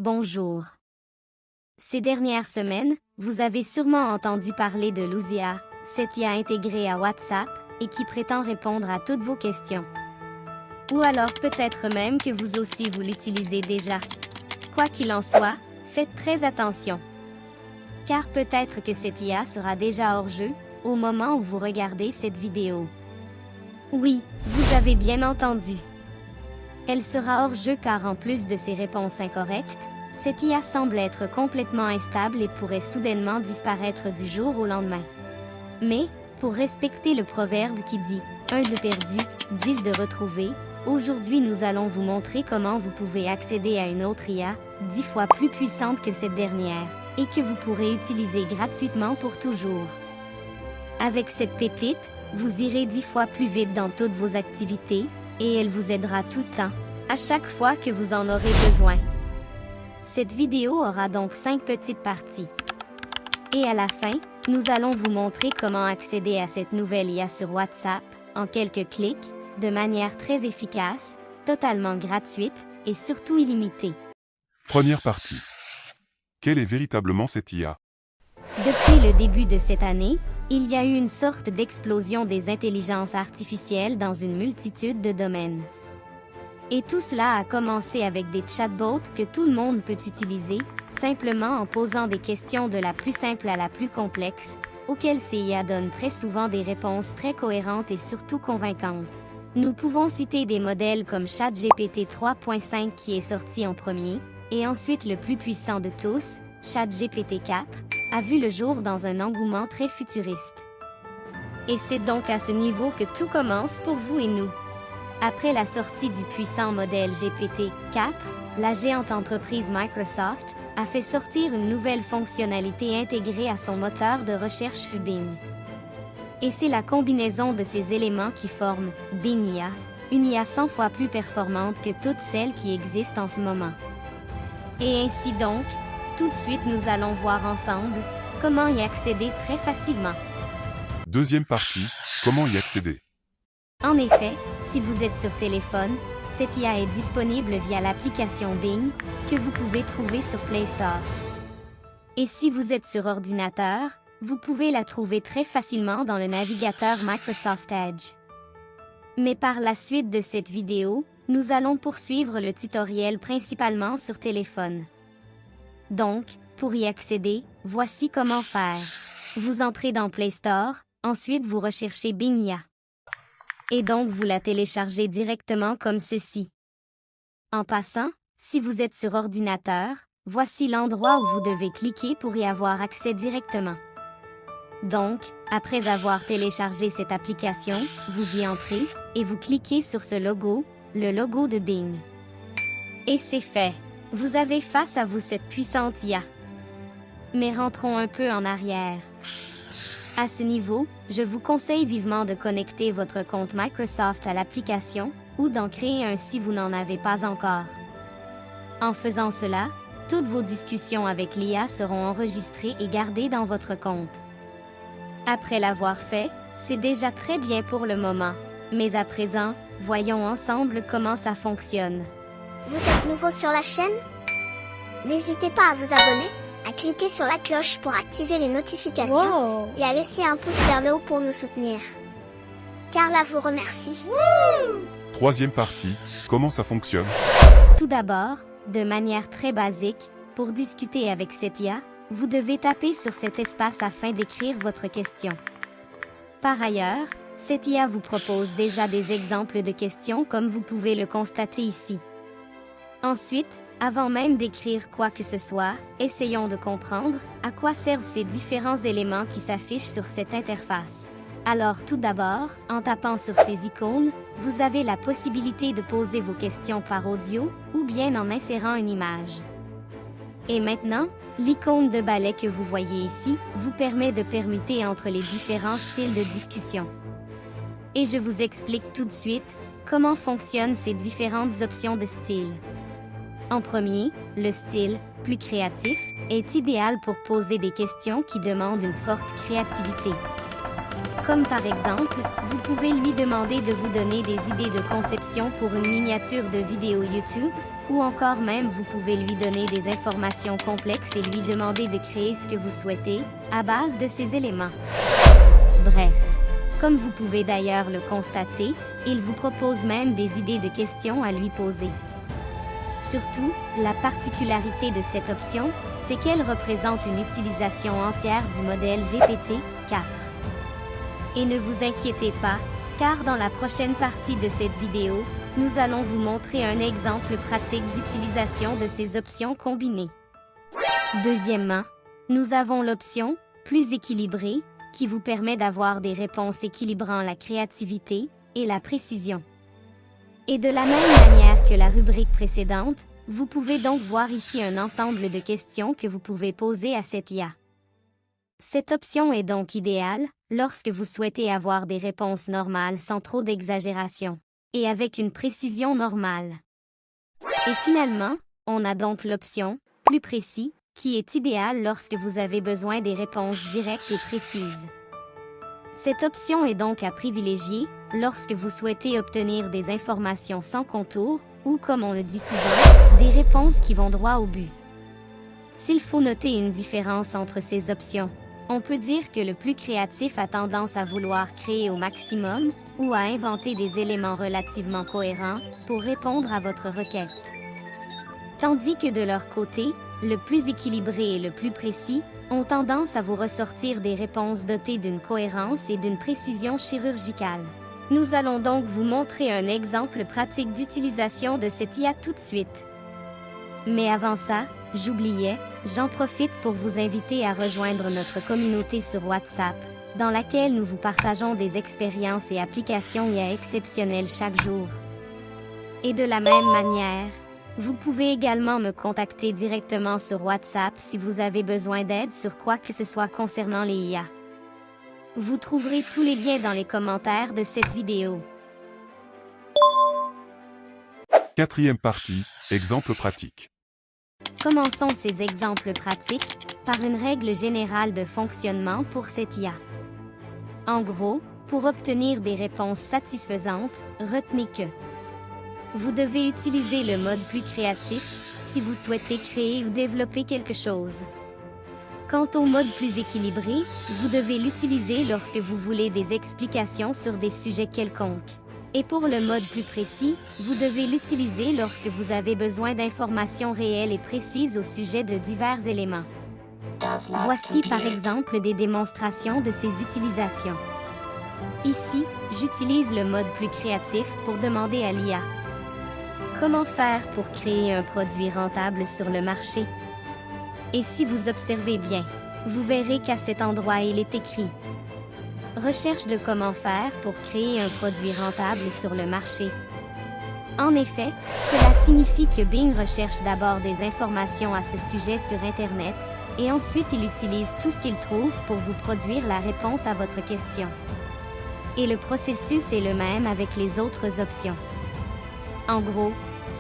bonjour. Ces dernières semaines, vous avez sûrement entendu parler de Luzia, cette IA intégrée à WhatsApp, et qui prétend répondre à toutes vos questions. Ou alors peut-être même que vous aussi vous l'utilisez déjà. Quoi qu'il en soit, faites très attention. Car peut-être que cette IA sera déjà hors jeu, au moment où vous regardez cette vidéo. Oui, vous avez bien entendu. Elle sera hors jeu car en plus de ses réponses incorrectes, cette IA semble être complètement instable et pourrait soudainement disparaître du jour au lendemain. Mais, pour respecter le proverbe qui dit « 1 de perdu, 10 de retrouvé », aujourd'hui nous allons vous montrer comment vous pouvez accéder à une autre IA, 10 fois plus puissante que cette dernière, et que vous pourrez utiliser gratuitement pour toujours. Avec cette pépite, vous irez 10 fois plus vite dans toutes vos activités, et elle vous aidera tout le temps, à chaque fois que vous en aurez besoin. Cette vidéo aura donc 5 petites parties. Et à la fin, nous allons vous montrer comment accéder à cette nouvelle IA sur WhatsApp, en quelques clics, de manière très efficace, totalement gratuite, et surtout illimitée. Première partie. Quelle est véritablement cette IA? Depuis le début de cette année, il y a eu une sorte d'explosion des intelligences artificielles dans une multitude de domaines. Et tout cela a commencé avec des chatbots que tout le monde peut utiliser, simplement en posant des questions de la plus simple à la plus complexe, auxquelles ces IA donnent très souvent des réponses très cohérentes et surtout convaincantes. Nous pouvons citer des modèles comme ChatGPT 3.5 qui est sorti en premier, et ensuite le plus puissant de tous, ChatGPT 4, a vu le jour dans un engouement très futuriste. Et c'est donc à ce niveau que tout commence pour vous et nous. Après la sortie du puissant modèle GPT-4, la géante entreprise Microsoft a fait sortir une nouvelle fonctionnalité intégrée à son moteur de recherche Bing. Et c'est la combinaison de ces éléments qui forment Bing IA, une IA 100 fois plus performante que toutes celles qui existent en ce moment. Et ainsi donc, tout de suite nous allons voir ensemble comment y accéder très facilement. Deuxième partie, comment y accéder? En effet, si vous êtes sur téléphone, cette IA est disponible via l'application Bing, que vous pouvez trouver sur Play Store. Et si vous êtes sur ordinateur, vous pouvez la trouver très facilement dans le navigateur Microsoft Edge. Mais par la suite de cette vidéo, nous allons poursuivre le tutoriel principalement sur téléphone. Donc, pour y accéder, voici comment faire. Vous entrez dans Play Store, ensuite vous recherchez Bing IA. Et donc vous la téléchargez directement comme ceci. En passant, si vous êtes sur ordinateur, voici l'endroit où vous devez cliquer pour y avoir accès directement. Donc, après avoir téléchargé cette application, vous y entrez, et vous cliquez sur ce logo, le logo de Bing. Et c'est fait. Vous avez face à vous cette puissante IA. Mais rentrons un peu en arrière. À ce niveau, je vous conseille vivement de connecter votre compte Microsoft à l'application, ou d'en créer un si vous n'en avez pas encore. En faisant cela, toutes vos discussions avec l'IA seront enregistrées et gardées dans votre compte. Après l'avoir fait, c'est déjà très bien pour le moment. Mais à présent, voyons ensemble comment ça fonctionne. Vous êtes nouveau sur la chaîne? N'hésitez pas à vous abonner, à cliquer sur la cloche pour activer les notifications et à laisser un pouce vers le haut pour nous soutenir. Carla vous remercie. Troisième partie, comment ça fonctionne? Tout d'abord, de manière très basique, pour discuter avec cette IA, vous devez taper sur cet espace afin d'écrire votre question. Par ailleurs, cette IA vous propose déjà des exemples de questions comme vous pouvez le constater ici. Ensuite, avant même d'écrire quoi que ce soit, essayons de comprendre à quoi servent ces différents éléments qui s'affichent sur cette interface. Alors tout d'abord, en tapant sur ces icônes, vous avez la possibilité de poser vos questions par audio ou bien en insérant une image. Et maintenant, l'icône de balai que vous voyez ici vous permet de permuter entre les différents styles de discussion. Et je vous explique tout de suite comment fonctionnent ces différentes options de style. En premier, le style, plus créatif, est idéal pour poser des questions qui demandent une forte créativité. Comme par exemple, vous pouvez lui demander de vous donner des idées de conception pour une miniature de vidéo YouTube, ou encore même vous pouvez lui donner des informations complexes et lui demander de créer ce que vous souhaitez, à base de ces éléments. Bref, comme vous pouvez d'ailleurs le constater, il vous propose même des idées de questions à lui poser. Surtout, la particularité de cette option, c'est qu'elle représente une utilisation entière du modèle GPT-4. Et ne vous inquiétez pas, car dans la prochaine partie de cette vidéo, nous allons vous montrer un exemple pratique d'utilisation de ces options combinées. Deuxièmement, nous avons l'option « Plus équilibrée » qui vous permet d'avoir des réponses équilibrant la créativité et la précision. Et de la même manière que la rubrique précédente, vous pouvez donc voir ici un ensemble de questions que vous pouvez poser à cette IA. Cette option est donc idéale lorsque vous souhaitez avoir des réponses normales sans trop d'exagération, et avec une précision normale. Et finalement, on a donc l'option « Plus précis » qui est idéale lorsque vous avez besoin des réponses directes et précises. Cette option est donc à privilégier lorsque vous souhaitez obtenir des informations sans contour ou, comme on le dit souvent, des réponses qui vont droit au but. S'il faut noter une différence entre ces options, on peut dire que le plus créatif a tendance à vouloir créer au maximum ou à inventer des éléments relativement cohérents pour répondre à votre requête. Tandis que de leur côté, le plus équilibré et le plus précis ont tendance à vous ressortir des réponses dotées d'une cohérence et d'une précision chirurgicale. Nous allons donc vous montrer un exemple pratique d'utilisation de cette IA tout de suite. Mais avant ça, j'oubliais, j'en profite pour vous inviter à rejoindre notre communauté sur WhatsApp, dans laquelle nous vous partageons des expériences et applications IA exceptionnelles chaque jour. Et de la même manière, vous pouvez également me contacter directement sur WhatsApp si vous avez besoin d'aide sur quoi que ce soit concernant les IA. Vous trouverez tous les liens dans les commentaires de cette vidéo. Quatrième partie, exemple pratique. Commençons ces exemples pratiques par une règle générale de fonctionnement pour cette IA. En gros, pour obtenir des réponses satisfaisantes, retenez que vous devez utiliser le mode plus créatif si vous souhaitez créer ou développer quelque chose. Quant au mode plus équilibré, vous devez l'utiliser lorsque vous voulez des explications sur des sujets quelconques. Et pour le mode plus précis, vous devez l'utiliser lorsque vous avez besoin d'informations réelles et précises au sujet de divers éléments. Voici par exemple des démonstrations de ces utilisations. Ici, j'utilise le mode plus créatif pour demander à l'IA: comment faire pour créer un produit rentable sur le marché? Et si vous observez bien, vous verrez qu'à cet endroit il est écrit « Recherche de comment faire pour créer un produit rentable sur le marché ». En effet, cela signifie que Bing recherche d'abord des informations à ce sujet sur Internet, et ensuite il utilise tout ce qu'il trouve pour vous produire la réponse à votre question. Et le processus est le même avec les autres options. En gros,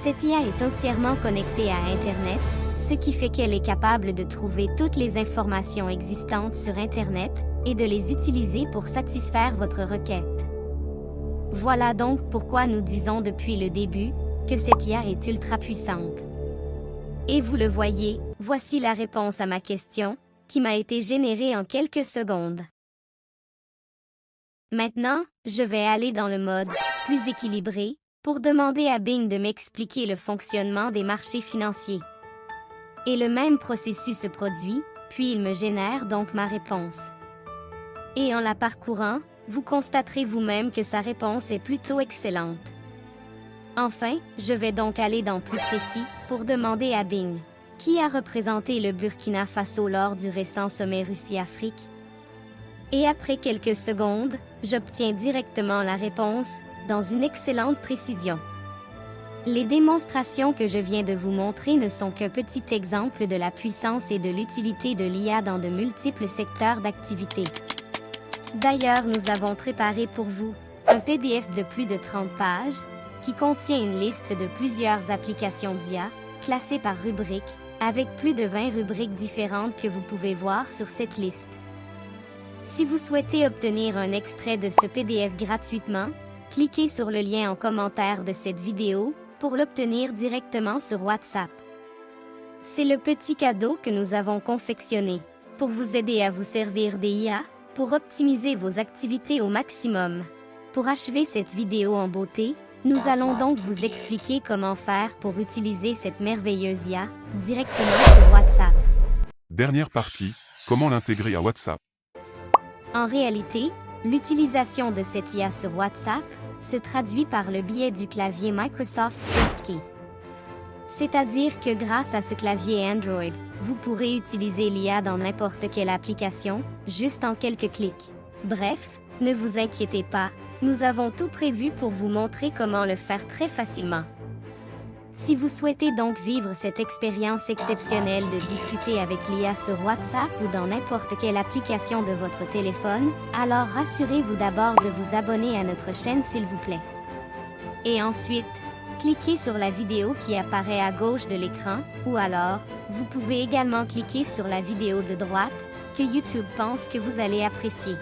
cette IA est entièrement connectée à Internet, ce qui fait qu'elle est capable de trouver toutes les informations existantes sur Internet et de les utiliser pour satisfaire votre requête. Voilà donc pourquoi nous disons depuis le début que cette IA est ultra puissante. Et vous le voyez, voici la réponse à ma question, qui m'a été générée en quelques secondes. Maintenant, je vais aller dans le mode « plus équilibré » pour demander à Bing de m'expliquer le fonctionnement des marchés financiers. Et le même processus se produit, puis il me génère donc ma réponse. Et en la parcourant, vous constaterez vous-même que sa réponse est plutôt excellente. Enfin, je vais donc aller dans plus précis pour demander à Bing: qui a représenté le Burkina Faso lors du récent sommet Russie-Afrique? Et après quelques secondes, j'obtiens directement la réponse, dans une excellente précision. Les démonstrations que je viens de vous montrer ne sont qu'un petit exemple de la puissance et de l'utilité de l'IA dans de multiples secteurs d'activité. D'ailleurs, nous avons préparé pour vous un PDF de plus de 30 pages qui contient une liste de plusieurs applications d'IA, classées par rubrique, avec plus de 20 rubriques différentes que vous pouvez voir sur cette liste. Si vous souhaitez obtenir un extrait de ce PDF gratuitement, cliquez sur le lien en commentaire de cette vidéo pour l'obtenir directement sur WhatsApp. C'est le petit cadeau que nous avons confectionné pour vous aider à vous servir des IA, pour optimiser vos activités au maximum. Pour achever cette vidéo en beauté, nous allons donc vous expliquer comment faire pour utiliser cette merveilleuse IA directement sur WhatsApp. Dernière partie, comment l'intégrer à WhatsApp. En réalité, l'utilisation de cette IA sur WhatsApp se traduit par le biais du clavier Microsoft SwiftKey. C'est-à-dire que grâce à ce clavier Android, vous pourrez utiliser l'IA dans n'importe quelle application, juste en quelques clics. Bref, ne vous inquiétez pas, nous avons tout prévu pour vous montrer comment le faire très facilement. Si vous souhaitez donc vivre cette expérience exceptionnelle de discuter avec l'IA sur WhatsApp ou dans n'importe quelle application de votre téléphone, alors rassurez-vous d'abord de vous abonner à notre chaîne s'il vous plaît. Et ensuite, cliquez sur la vidéo qui apparaît à gauche de l'écran, ou alors, vous pouvez également cliquer sur la vidéo de droite, que YouTube pense que vous allez apprécier.